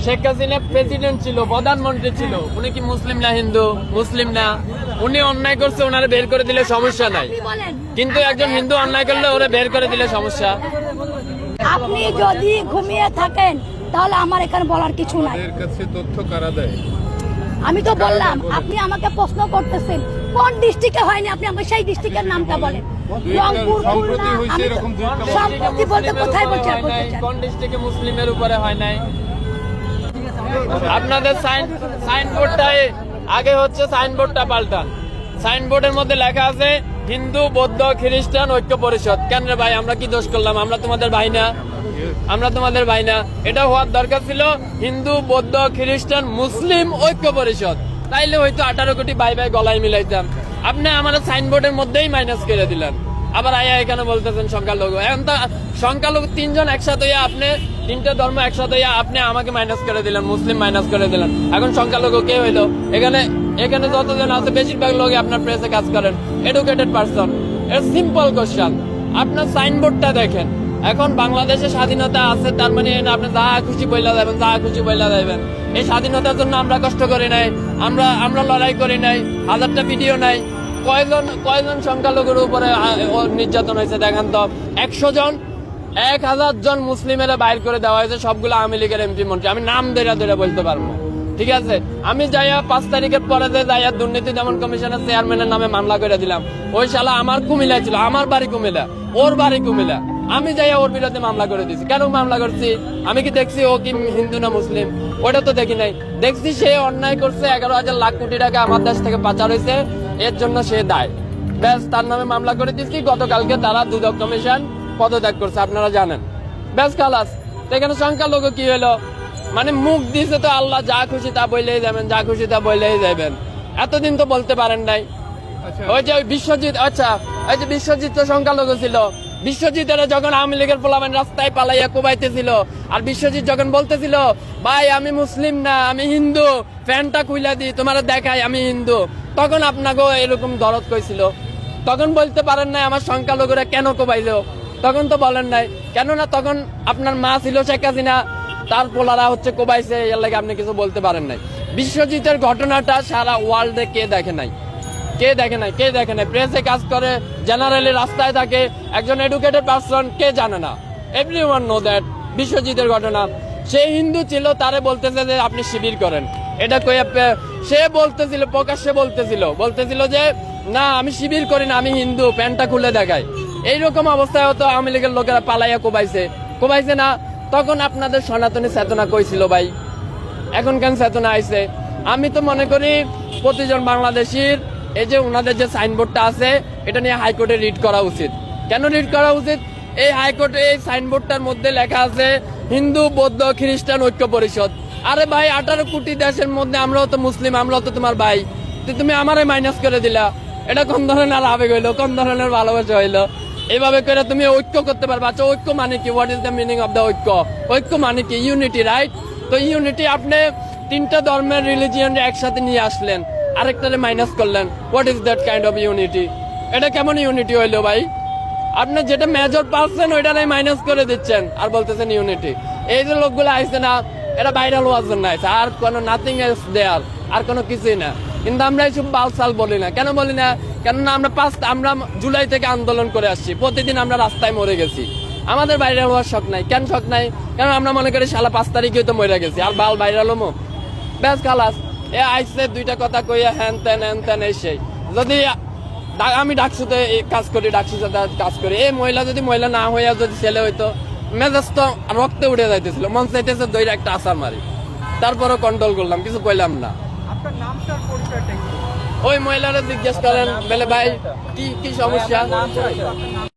Sheikh Hasina president ছিল, প্রধানমন্ত্রী ছিল, উনি কি মুসলিম না হিন্দু? মুসলিম না। উনি অন্যায় করছে, ওনারে বের করে দিলে সমস্যা নাই, কিন্তু একজন হিন্দু অন্যায় করলে ওরা বের করে দিলে সমস্যা। আপনি যদি ঘুমিয়ে থাকেন তাহলে আমার এখানে বলার কিছু নাই। তথ্য কারা দেয়? আমি তো বললাম, আপনি আমাকে প্রশ্ন করতেছেন কোন ডিস্ট্রিক্টে হয়নি, আপনি আমাকে সেই ডিস্ট্রিক্টের নামটা বলেন। রংপুর, খুলনা, সম্প্রতি বলতে কোথায় বলছেন? কোন ডিস্ট্রিক্টে মুসলিমের উপরে হয় নাই? আপনাদের সাইনবোর্ডটাই আগে হচ্ছে, সাইনবোর্ডটা পাল্টান। সাইনবোর্ডের মধ্যে লেখা আছে হিন্দু, বৌদ্ধ, খ্রিস্টান ঐক্য পরিষদ। কেন রে ভাই, আমরা কি দোষ করলাম? আমরা তোমাদের ভাই না? আমরা তোমাদের ভাই না? এটা হওয়ার দরকার ছিল হিন্দু, বৌদ্ধ, খ্রিস্টান, মুসলিম ঐক্য পরিষদ। তাইলে হয়তো 18 কোটি ভাই ভাই গলায় মিলাইতাম। আপনি আমাদের সাইনবোর্ডের মধ্যেই মাইনাস করে দিলেন। আবার আয়া এখানে বলতেছেন সংখ্যালঘু। এখন তো সংখ্যালঘু 3 জন একসাথে হইয়া, আপনি 3টে ধর্ম একসাথে হইয়া আপনি আমাকে মাইনাস করে দিলেন, মুসলিম মাইনাস করে দিলেন। এখন সংখ্যালঘু কে হইলো? এখানে যতজন আছে বেশিরভাগ লোকই আপনার প্রেসে কাজ করেন, এডুকেটেড পারসন। এর সিম্পল কোশ্চেন, আপনার সাইনবোর্ডটা দেখেন। এখন বাংলাদেশে স্বাধীনতা আছে, তার মানে আপনি যা খুশি বইলা যাবেন, যা খুশি বইলা যাবেন। এই স্বাধীনতার জন্য আমরা কষ্ট করি নাই, আমরা লড়াই করি নাই, 1000টা ভিডিও নাই। কয়জন সংখ্যালঘুর উপরে নির্যাতন হয়েছে দেখান তো? 100 জন, 1000 জন মুসলিমেরা বাইর করে দেওয়া হয়েছে, সবগুলো আওয়ামী লীগের এমপি মন্ত্রী। আমি নাম ধরে বলতে পারবো, ঠিক আছে? আমি যাইয়া 5 তারিখের পরে যাইয়া দুর্নীতি দমন কমিশনের চেয়ারম্যানের নামে মামলা করে দিলাম। ওই শালা আমার কুমিল্লা ছিল, আমার বাড়ি কুমিল্লা, ওর বাড়ি কুমিল্লা। আমি যাইয়া ওর বিরুদ্ধে মামলা করে দিয়েছি। কেন মামলা করছি? আমি কি দেখছি ও কি হিন্দু না মুসলিম? ওটা তো দেখি নাই। দেখছি সে অন্যায় করছে, 11,000 লাখ কোটি টাকা আমার দেশ থেকে পাচার হয়েছে, এর জন্য সে দায়। ব্যাস, তার নামে মামলা করে দিচ্ছি। গতকালকে তারা দুদক কমিশন পদত্যাগ করছে, আপনারা জানেন। ব্যাস, খালাস। এখানে সংখ্যালঘু কি হলো? মানে মুখ দিয়েছে তো আল্লাহ, যা খুশি তা বললেই যাবেন, যা খুশি তা বললেই যাবেন। এতদিন তো বলতে পারেন নাই। ওই যে বিশ্বজিৎ, আচ্ছা ওই যে বিশ্বজিৎ তো সংখ্যালঘু ছিল। বিশ্বজিতের যখন আওয়ামী লীগের পোলাবেন রাস্তায় পালাইয়া কোবাইতেছিল, আর বিশ্বজিৎ যখন বলতেছিল ভাই আমি মুসলিম না, আমি হিন্দু, ফ্যানটা খুইলা দি তোমার দেখাই আমি হিন্দু, তখন আপনাকেও এরকম দরদ কইছিল। তখন বলতে পারেন নাই আমার সংখ্যালঘুরা কেন কোবাইলো? তখন তো বলেন নাই। কেননা তখন আপনার মা ছিল শেখ হাসিনা, তার পোলারা হচ্ছে কোবাইছে, এর লাগে আপনি কিছু বলতে পারেন নাই। বিশ্বজিতের ঘটনাটা সারা ওয়ার্ল্ডে কে দেখে নাই? কে দেখে নাই? কে দেখে নাই? প্রেসে কাজ করে, জেনারেলি রাস্তায় থাকে, একজন এডুকেটেড পারসন, কে জানে না? Everyone know that. বিশ্বজিতের ঘটনা, সে হিন্দু ছিল, তারে বলতেছে যে আপনি শিবির করেন। এটা কই সে বলতেছিল, প্রকাশ্যে বলতেছিল যে না আমি শিবির করি না, আমি হিন্দু, প্যান্টটা খুলে দেখায়। এইরকম অবস্থায় হতো আওয়ামী লীগের লোকেরা পালাইয়া কোবাইছে না? তখন আপনাদের সনাতনী চেতনা কইছিল ভাই? এখন কেন চেতনা আইছে? আমি তো মনে করি প্রতিজন বাংলাদেশির এই যে ওনাদের যে সাইনবোর্ডটা আছে, এটা নিয়ে হাইকোর্টে রিট করা উচিত। কেন রিট করা উচিত? এই হাইকোর্টে এই সাইনবোর্ডটার মধ্যে লেখা আছে হিন্দু, বৌদ্ধ, খ্রিস্টান ঐক্য পরিষদ। আরে ভাই, 18 কোটি দেশের মধ্যে আমরাও তো মুসলিম, আমরাও তো তোমার ভাই, তুমি আমারে মাইনাস করে দিলা। এটা কোন ধরনের আবেগ হইলো? কোন ধরনের ভালোবাসা হইলো? এইভাবে করে তুমি ঐক্য করতে পারবে? আচ্ছা, ঐক্য মানে কি? What is the meaning of the ঐক্য? ঐক্য মানে কি? Unity, right? তো ইউনিটি, আপনি 3টা ধর্মের রিলিজিয়ন একসাথে নিয়ে আসলেন, আরেকটারে মাইনাস করলেন। What is that kind of unity? এটা কেমন ইউনিটি হইলো ভাই? আপনি যেটা মেজর পাচ্ছেন ওইটারে মাইনাস করে দিচ্ছেন আর বলতেছেন ইউনিটি। এই যে লোকগুলো আইছে না, এটা ভাইরাল হওয়ার জন্য আইছে, আর কোনো নাথিং এলস দেয়ার, আর কোনো কিছুই না। কিন্তু আমরা এইসব বালসাল বলি না। কেন বলি না? কেননা আমরা জুলাই থেকে আন্দোলন করে আসছি, প্রতিদিন আমরা রাস্তায় মরে গেছি। আমাদের ভাইরাল হওয়ার শখ নাই। কেন শখ নাই? কারণ আমরা মনে করি শালা 5 তারিখে তো মরে গেছি, আর বাল ভাইরাল হমো। ব্যাস, খালাস। এ আইসে 2টা কথা কইয়া হ্যান তেন এই সেই। যদি আমি ডাকসুতে কাজ করি, ডাকসুতে কাজ করি, এই মহিলা যদি মহিলা না হইয়া যদি ছেলে হইতো, মেজাজ তো রক্তে উঠে যাইতেছিল, মন চাইতেছে দইরা একটা আসার মারি। তারপরও কন্ট্রোল করলাম, কিছু কইলাম না। ওই মহিলারা জিজ্ঞেস করেন বলে ভাই কি সমস্যা?